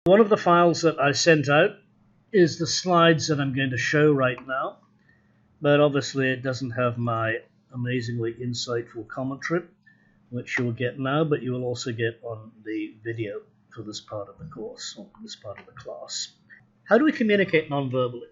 One of the files that I sent out is the slides that I'm going to show right now, but obviously it doesn't have my amazingly insightful commentary, which you will get now, but you will also get on the video for this part of the course, or this part of the class. How do we communicate non-verbally?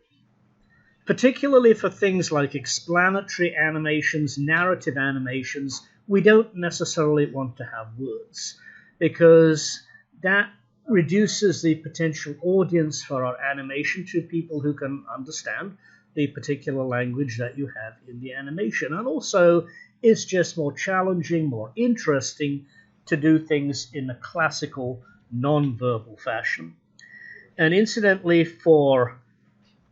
Particularly for things like explanatory animations, narrative animations, we don't necessarily want to have words, because that reduces the potential audience for our animation to people who can understand the particular language that you have in the animation. And also, it's just more challenging, more interesting to do things in a classical, non-verbal fashion. And incidentally, for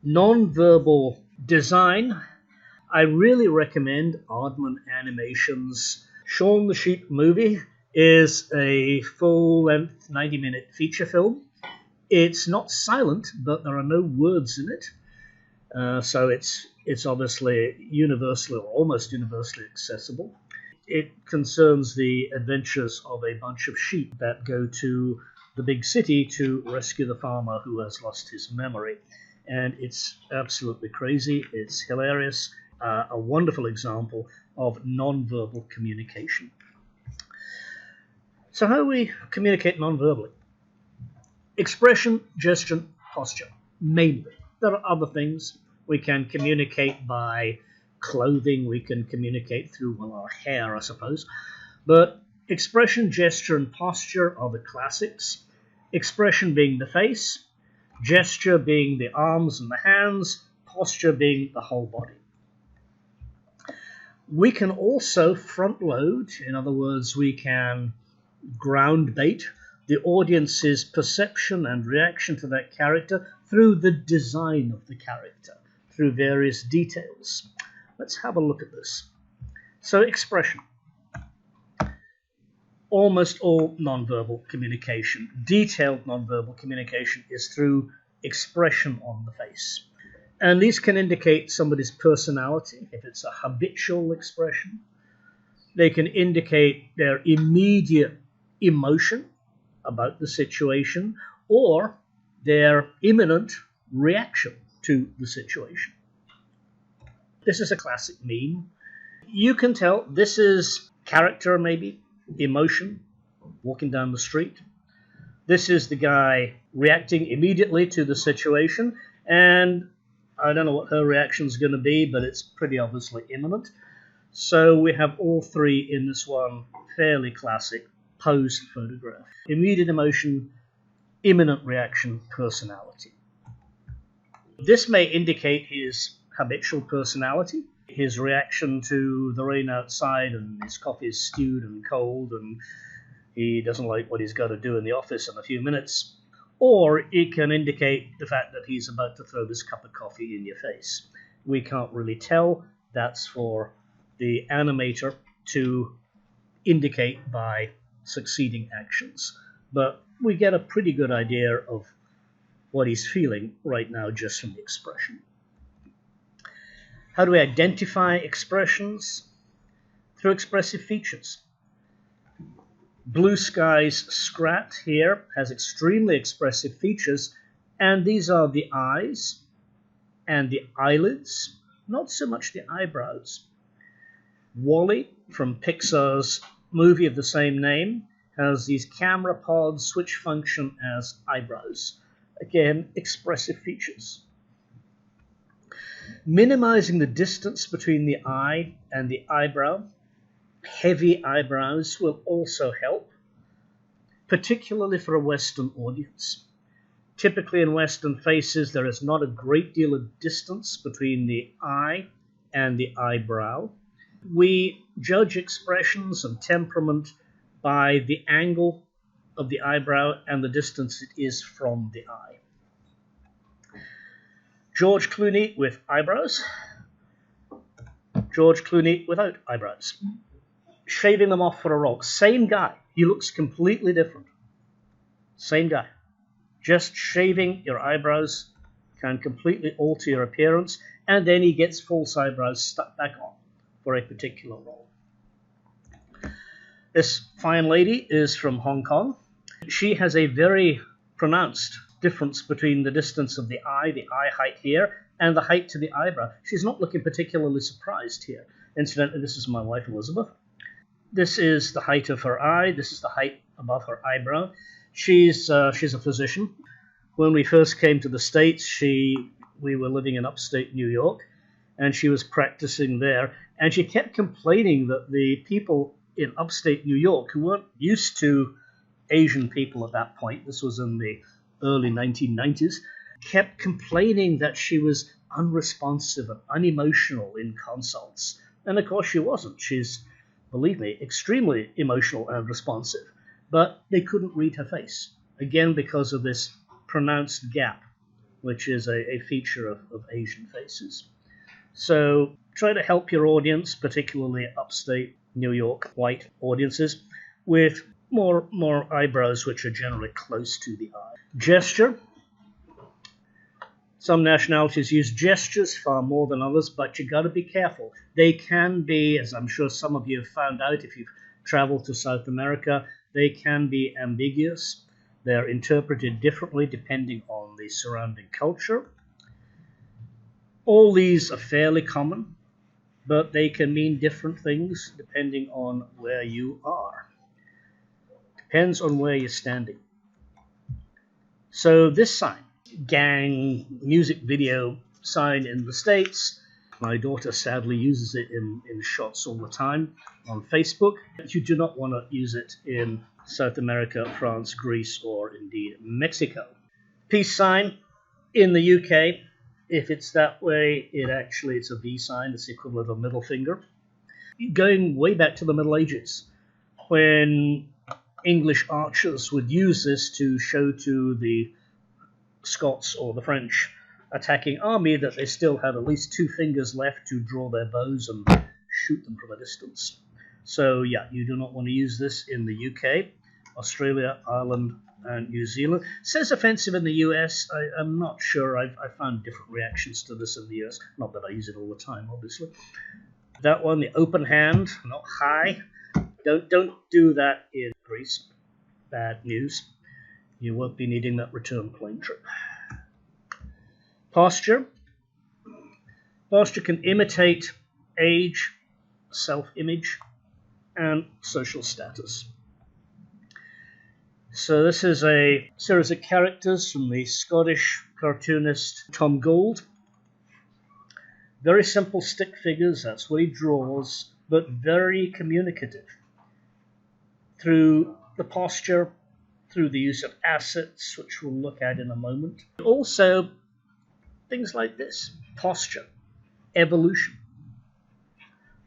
non-verbal design, I really recommend Aardman Animation's Shaun the Sheep movie. Is a full-length 90-minute feature film. It's not silent, but there are no words in it, so it's obviously universally or almost universally accessible. It concerns the adventures of a bunch of sheep that go to the big city to rescue the farmer who has lost his memory, and it's absolutely crazy. It's hilarious, a wonderful example of non-verbal communication. So how do we communicate non-verbally? Expression, gesture, posture, mainly. There are other things. We can communicate by clothing. We can communicate through, well, our hair, I suppose. But expression, gesture, and posture are the classics. Expression being the face, gesture being the arms and the hands, posture being the whole body. We can also front load. In other words, we can ground bait the audience's perception and reaction to that character through the design of the character, through various details. Let's have a look at this. So, expression. Almost all nonverbal communication, detailed nonverbal communication, is through expression on the face. And these can indicate somebody's personality, if it's a habitual expression. They can indicate their immediate emotion about the situation or their imminent reaction to the situation. This is a classic meme. You can tell this is character, maybe, emotion, walking down the street. This is the guy reacting immediately to the situation, and I don't know what her reaction is going to be, but it's pretty obviously imminent. So we have all three in this one fairly classic posed photograph. Immediate emotion, imminent reaction, personality. This may indicate his habitual personality, his reaction to the rain outside and his coffee is stewed and cold and he doesn't like what he's got to do in the office in a few minutes. Or it can indicate the fact that he's about to throw this cup of coffee in your face. We can't really tell. That's for the animator to indicate by succeeding actions. But we get a pretty good idea of what he's feeling right now just from the expression. How do we identify expressions? Through expressive features. Blue Sky's Scrat here has extremely expressive features, and these are the eyes and the eyelids, not so much the eyebrows. Wall-E from Pixar's movie of the same name has these camera pods which function as eyebrows. Again, expressive features. Minimizing the distance between the eye and the eyebrow. Heavy eyebrows will also help, particularly for a Western audience. Typically in Western faces, there is not a great deal of distance between the eye and the eyebrow. We judge expressions and temperament by the angle of the eyebrow and the distance it is from the eye. George Clooney with eyebrows. George Clooney without eyebrows. Shaving them off for a role. Same guy. He looks completely different. Same guy. Just shaving your eyebrows can completely alter your appearance, and then he gets false eyebrows stuck back on for a particular role. This fine lady is from Hong Kong. She has a very pronounced difference between the distance of the eye height here, and the height to the eyebrow. She's not looking particularly surprised here. Incidentally, this is my wife, Elizabeth. This is the height of her eye. This is the height above her eyebrow. She's a physician. When we first came to the States, we were living in upstate New York, and she was practicing there. And she kept complaining that the people in upstate New York, who weren't used to Asian people at that point, this was in the early 1990s, kept complaining that she was unresponsive and unemotional in consults. And of course she wasn't. She's, believe me, extremely emotional and responsive. But they couldn't read her face, again because of this pronounced gap, which is a feature of Asian faces. So try to help your audience, particularly upstate New York white audiences, with more eyebrows which are generally close to the eye. Gesture. Some nationalities use gestures far more than others, but you got to be careful. They can be, as I'm sure some of you have found out if you've traveled to South America, they can be ambiguous. They're interpreted differently depending on the surrounding culture. All these are fairly common, but they can mean different things depending on where you are. Depends on where you're standing. So this sign, gang music video sign in the States, my daughter sadly uses it in shots all the time on Facebook. You do not want to use it in South America, France, Greece, or indeed Mexico. Peace sign in the UK, if it's that way, it's a V sign. It's the equivalent of a middle finger. Going way back to the Middle Ages, when English archers would use this to show to the Scots or the French attacking army that they still had at least two fingers left to draw their bows and shoot them from a distance. So yeah, you do not want to use this in the UK, Australia, Ireland, and New Zealand. It says offensive in the US. I'm not sure. I found different reactions to this in the US. Not that I use it all the time, obviously. That one, the open hand, not high. Don't do that in Greece. Bad news. You won't be needing that return plane trip. Posture. Posture can imitate age, self-image, and social status. So this is a series of characters from the Scottish cartoonist Tom Gould. Very simple stick figures, that's what he draws, but very communicative. Through the posture, through the use of assets, which we'll look at in a moment. Also, things like this: posture, evolution,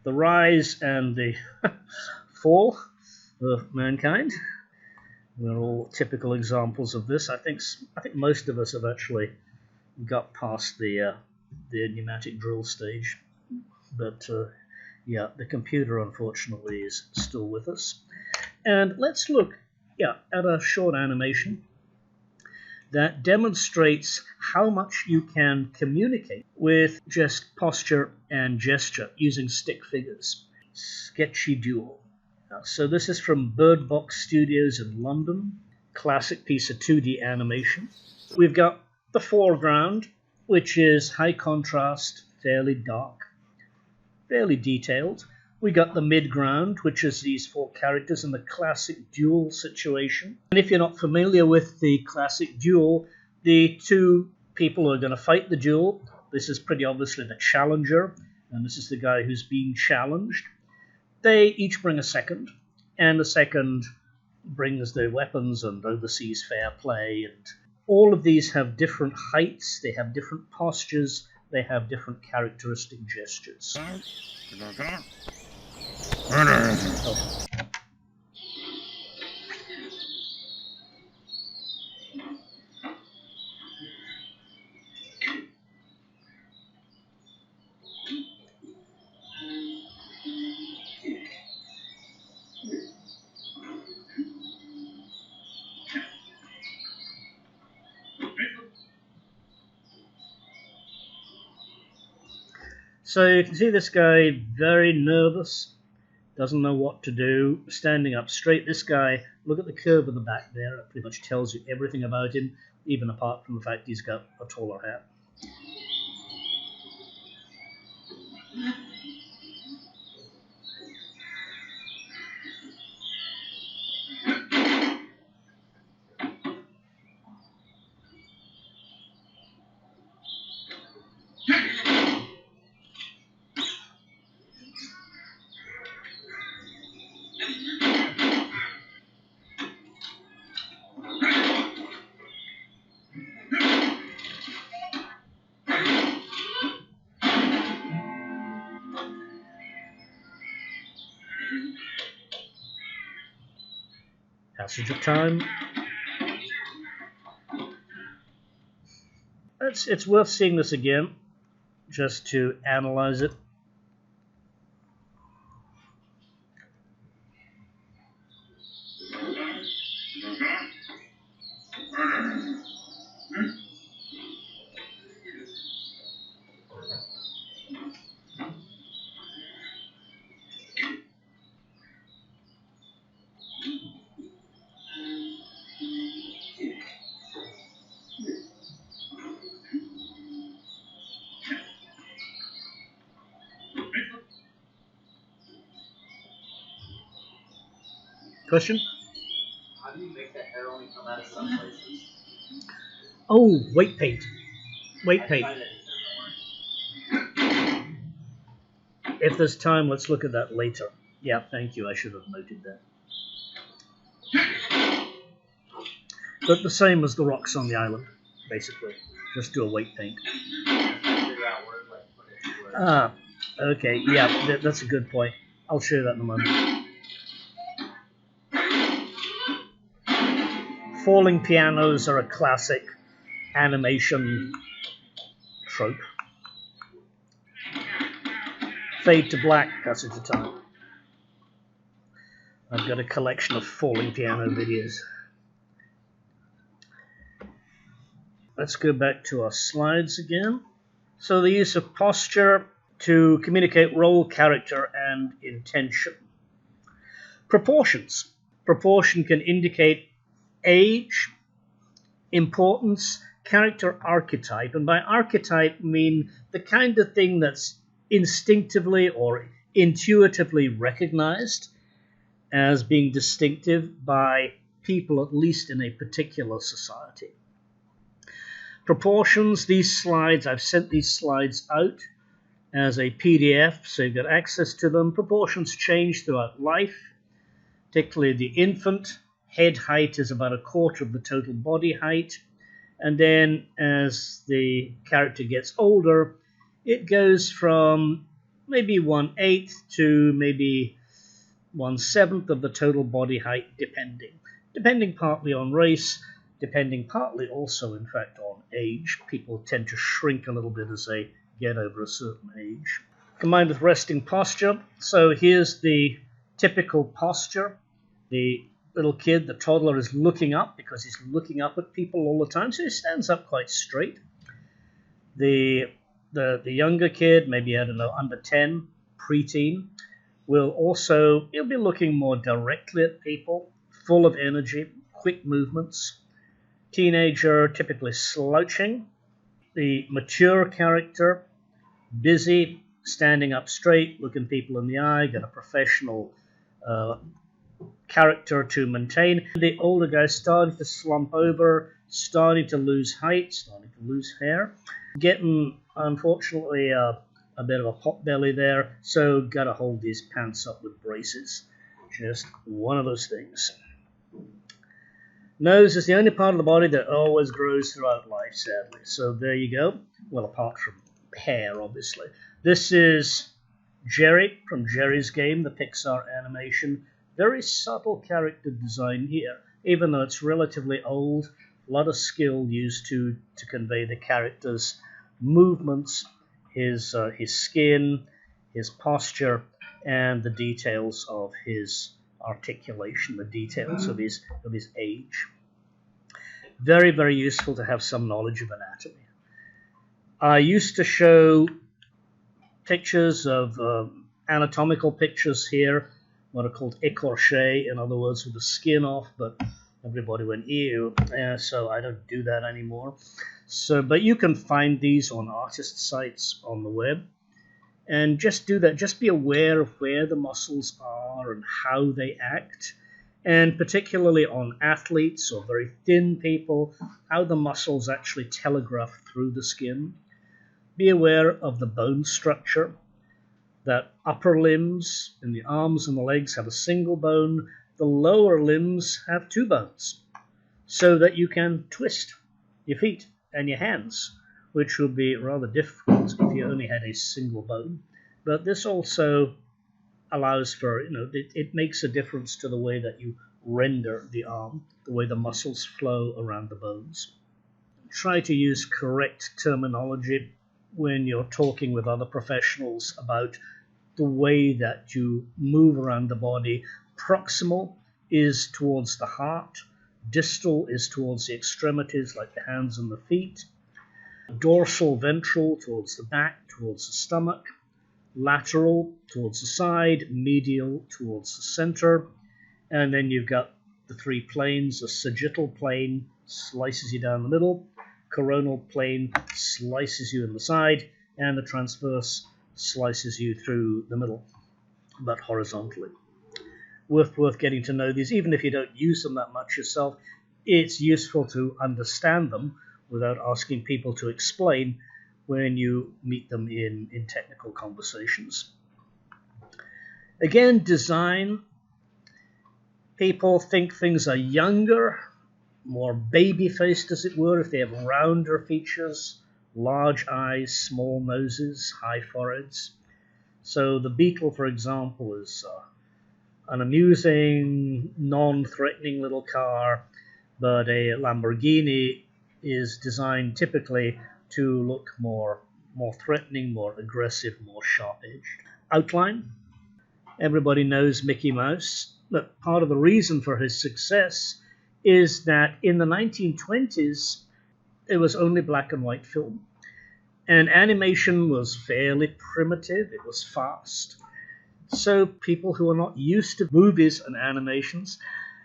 the rise and the fall of mankind. We're all typical examples of this. I think most of us have actually got past the pneumatic drill stage, but yeah, the computer unfortunately is still with us. And let's look at a short animation that demonstrates how much you can communicate with just posture and gesture using stick figures. Sketchy Duel. So this is from Bird Box Studios in London. Classic piece of 2D animation. We've got the foreground, which is high contrast, fairly dark, fairly detailed. We got the midground, which is these four characters in the classic duel situation. And if you're not familiar with the classic duel, the two people who are going to fight the duel, this is pretty obviously the challenger, and this is the guy who's being challenged. They each bring a second, and the second brings their weapons and oversees fair play. And all of these have different heights, they have different postures, they have different characteristic gestures. So you can see this guy very nervous, doesn't know what to do, standing up straight. This guy, look at the curve of the back there, it pretty much tells you everything about him, even apart from the fact he's got a taller hat. Passage of time. It's worth seeing this again, just to analyze it. Question? How do you make the hair only come out of some places? Oh, weight paint. Weight paint. If there's time, let's look at that later. Yeah, thank you. I should have noted that. But the same as the rocks on the island, basically. Just do a weight paint. Ah, okay. Yeah, that's a good point. I'll show you that in a moment. Falling pianos are a classic animation trope. Fade to black, passage of time. I've got a collection of falling piano videos. Let's go back to our slides again. So the use of posture to communicate role, character, and intention. Proportions. Proportion can indicate age, importance, character archetype, and by archetype mean the kind of thing that's instinctively or intuitively recognized as being distinctive by people, at least in a particular society. Proportions, these slides, I've sent these slides out as a PDF, so you've got access to them. Proportions change throughout life, particularly the infant. Head height is about a quarter of the total body height. And then as the character gets older, it goes from maybe 1/8 to maybe 1/7 of the total body height, depending partly on race, depending partly also, in fact, on age. People tend to shrink a little bit as they get over a certain age. Combined with resting posture. So here's the typical posture. The little kid, the toddler, is looking up because he's looking up at people all the time, so he stands up quite straight. The younger kid, maybe, I don't know, under 10, preteen, he'll be looking more directly at people, full of energy, quick movements. Teenager, typically slouching. The mature character, busy, standing up straight, looking people in the eye, got a professional character to maintain. The older guy starting to slump over, starting to lose height, starting to lose hair, getting, unfortunately, a bit of a pot belly there, so got to hold these pants up with braces. Just one of those things. Nose is the only part of the body that always grows throughout life, sadly. So there you go. Well, apart from hair, obviously. This is Jerry from Jerry's Game, the Pixar animation. Very subtle character design here, even though it's relatively old. A lot of skill used to convey the character's movements, his skin, his posture, and the details of his articulation, the details of his age. Very, very useful to have some knowledge of anatomy. I used to show pictures of anatomical pictures here what are called écorchés, in other words, with the skin off, but everybody went, ew, so I don't do that anymore. So, but you can find these on artist sites on the web, and just do that. Just be aware of where the muscles are and how they act, and particularly on athletes or very thin people, how the muscles actually telegraph through the skin. Be aware of the bone structure, that upper limbs in the arms and the legs have a single bone, the lower limbs have two bones, so that you can twist your feet and your hands, which would be rather difficult if you only had a single bone. But this also allows for, it makes a difference to the way that you render the arm, the way the muscles flow around the bones. Try to use correct terminology when you're talking with other professionals about the way that you move around the body. Proximal is towards the heart, distal is towards the extremities like the hands and the feet, dorsal ventral towards the back, towards the stomach, lateral towards the side, medial towards the center, and then you've got the three planes. The sagittal plane slices you down the middle, coronal plane slices you in the side, and the transverse slices you through the middle, but horizontally. Worth getting to know these, even if you don't use them that much yourself. It's useful to understand them without asking people to explain when you meet them in technical conversations. Again, design. People think things are younger, more baby-faced, as it were, if they have rounder features, large eyes, small noses, high foreheads. So the Beetle, for example, is an amusing, non-threatening little car, but a Lamborghini is designed typically to look more threatening, more aggressive, more sharp-edged. Outline. Everybody knows Mickey Mouse, but part of the reason for his success is that in the 1920s, it was only black and white film. And animation was fairly primitive, it was fast. So people who are not used to movies and animations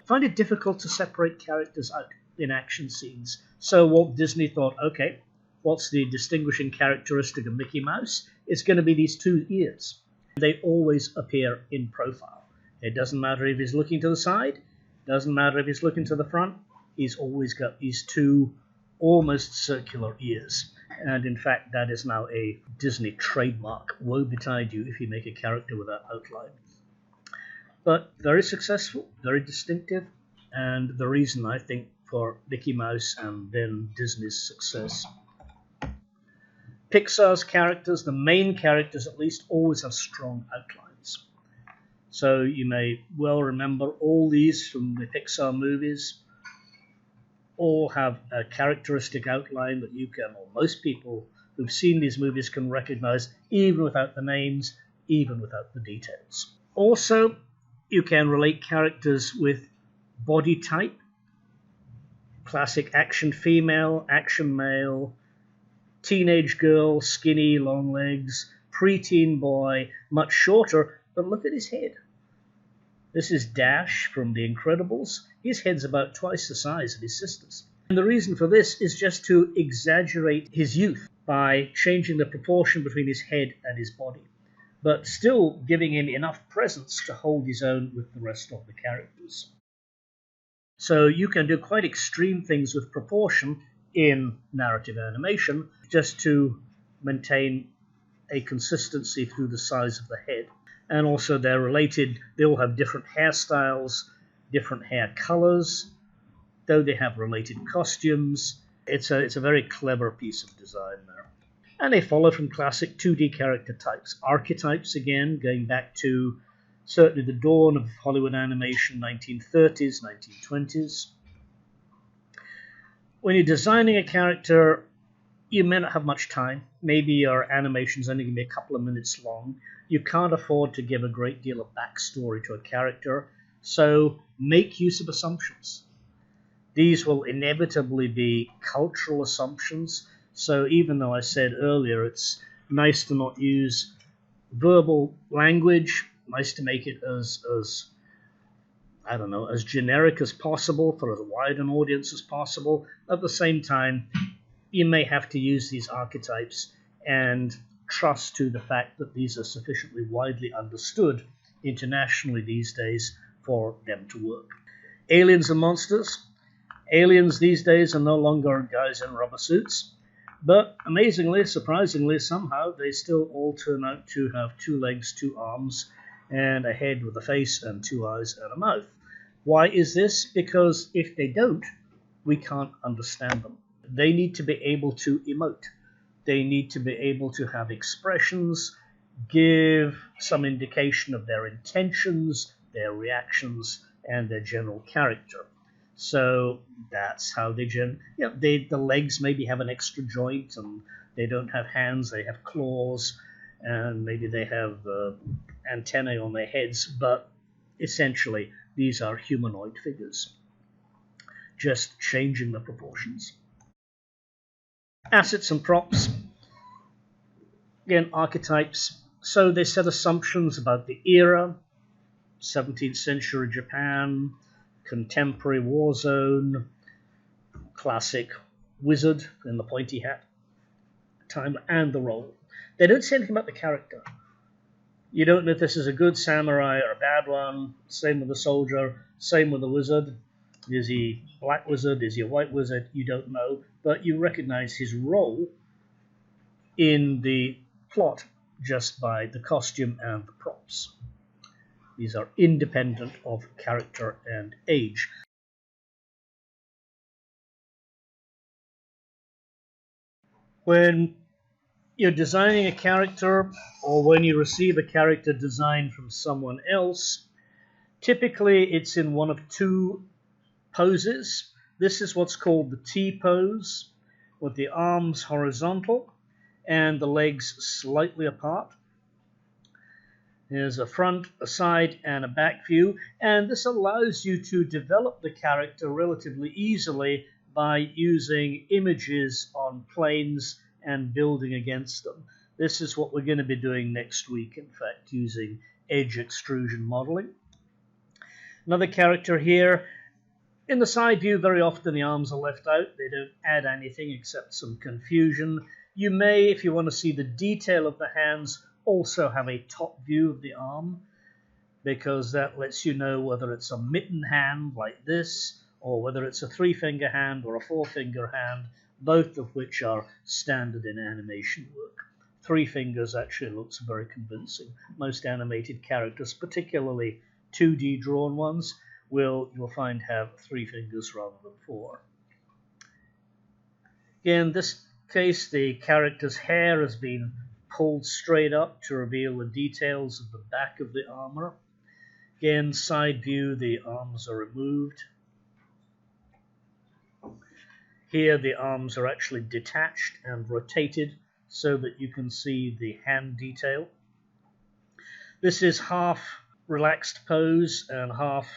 find it difficult to separate characters out in action scenes. So Walt Disney thought, okay, what's the distinguishing characteristic of Mickey Mouse? It's going to be these two ears. They always appear in profile. It doesn't matter if he's looking to the side, doesn't matter if he's looking to the front, he's always got these two almost circular ears. And in fact, that is now a Disney trademark. Woe betide you if you make a character with that outline. But very successful, very distinctive, and the reason, I think, for Mickey Mouse and then Disney's success. Pixar's characters, the main characters at least, always have strong outlines. So you may well remember all these from the Pixar movies all have a characteristic outline that you can, or most people who've seen these movies can recognize, even without the names, even without the details. Also, you can relate characters with body type. Classic action female, action male, teenage girl, skinny, long legs, preteen boy, much shorter, but look at his head. This is Dash from The Incredibles. His head's about twice the size of his sister's. And the reason for this is just to exaggerate his youth by changing the proportion between his head and his body, but still giving him enough presence to hold his own with the rest of the characters. So you can do quite extreme things with proportion in narrative animation just to maintain a consistency through the size of the head. And also they're related, they all have different hairstyles, different hair colors, though they have related costumes. It's a very clever piece of design there. And they follow from classic 2D character types. Archetypes, again, going back to certainly the dawn of Hollywood animation, 1930s, 1920s. When you're designing a character, you may not have much time. Maybe your animation's only going to be a couple of minutes long. You can't afford to give a great deal of backstory to a character, so make use of assumptions. These will inevitably be cultural assumptions, so even though I said earlier it's nice to not use verbal language, nice to make it as I don't know, as generic as possible for as wide an audience as possible. At the same time, you may have to use these archetypes and trust to the fact that these are sufficiently widely understood internationally these days for them to work. Aliens and monsters. Aliens these days are no longer guys in rubber suits, but amazingly, surprisingly, somehow they still all turn out to have 2 legs, 2 arms, and a head with a face and 2 eyes and a mouth. Why is this? Because if they don't, we can't understand them. They need to be able to emote. They need to be able to have expressions, give some indication of their intentions, their reactions, and their general character. So that's how they the legs maybe have an extra joint, and they don't have hands, they have claws, and maybe they have antennae on their heads, but essentially these are humanoid figures, just changing the proportions. Assets and props. Again, archetypes. So they set assumptions about the era, 17th century Japan, contemporary war zone, classic wizard in the pointy hat time, and the role. They don't say anything about the character. You don't know if this is a good samurai or a bad one. Same with the soldier, same with the wizard. Is he a black wizard? Is he a white wizard? You don't know, but you recognize his role in the plot just by the costume and the props. These are independent of character and age. When you're designing a character, or when you receive a character design from someone else, typically it's in one of 2 poses. This is what's called the T pose, with the arms horizontal and the legs slightly apart. There's a front, a side, and a back view, and this allows you to develop the character relatively easily by using images on planes and building against them. This is what we're going to be doing next week, in fact, using edge extrusion modeling. Another character here. In the side view, very often the arms are left out. They don't add anything except some confusion. You may, if you want to see the detail of the hands, also have a top view of the arm, because that lets you know whether it's a mitten hand like this, or whether it's a 3-finger hand or a 4-finger hand, both of which are standard in animation work. 3 fingers actually looks very convincing. Most animated characters, particularly 2D drawn ones, you'll find have 3 fingers rather than 4. In this case, the character's hair has been pulled straight up to reveal the details of the back of the armor. Again, side view, the arms are removed. Here the arms are actually detached and rotated so that you can see the hand detail. This is half relaxed pose and half.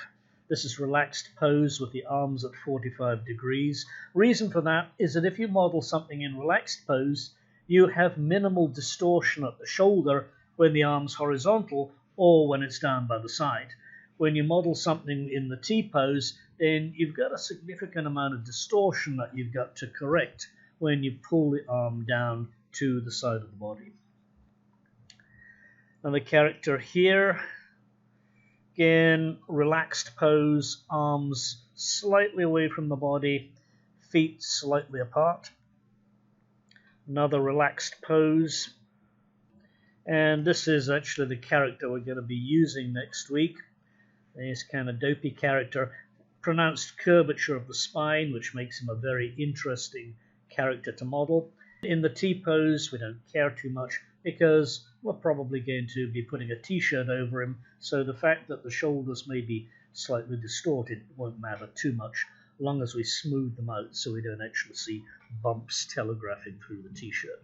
This is relaxed pose with the arms at 45 degrees. Reason for that is that if you model something in relaxed pose, you have minimal distortion at the shoulder when the arm's horizontal or when it's down by the side. When you model something in the T pose, then you've got a significant amount of distortion that you've got to correct when you pull the arm down to the side of the body. Now the character here, again, relaxed pose, arms slightly away from the body, feet slightly apart. Another relaxed pose. And this is actually the character we're going to be using next week. This kind of dopey character. Pronounced curvature of the spine, which makes him a very interesting character to model. In the T pose, we don't care too much because we're probably going to be putting a t-shirt over him, so the fact that the shoulders may be slightly distorted won't matter too much, as long as we smooth them out so we don't actually see bumps telegraphing through the t-shirt.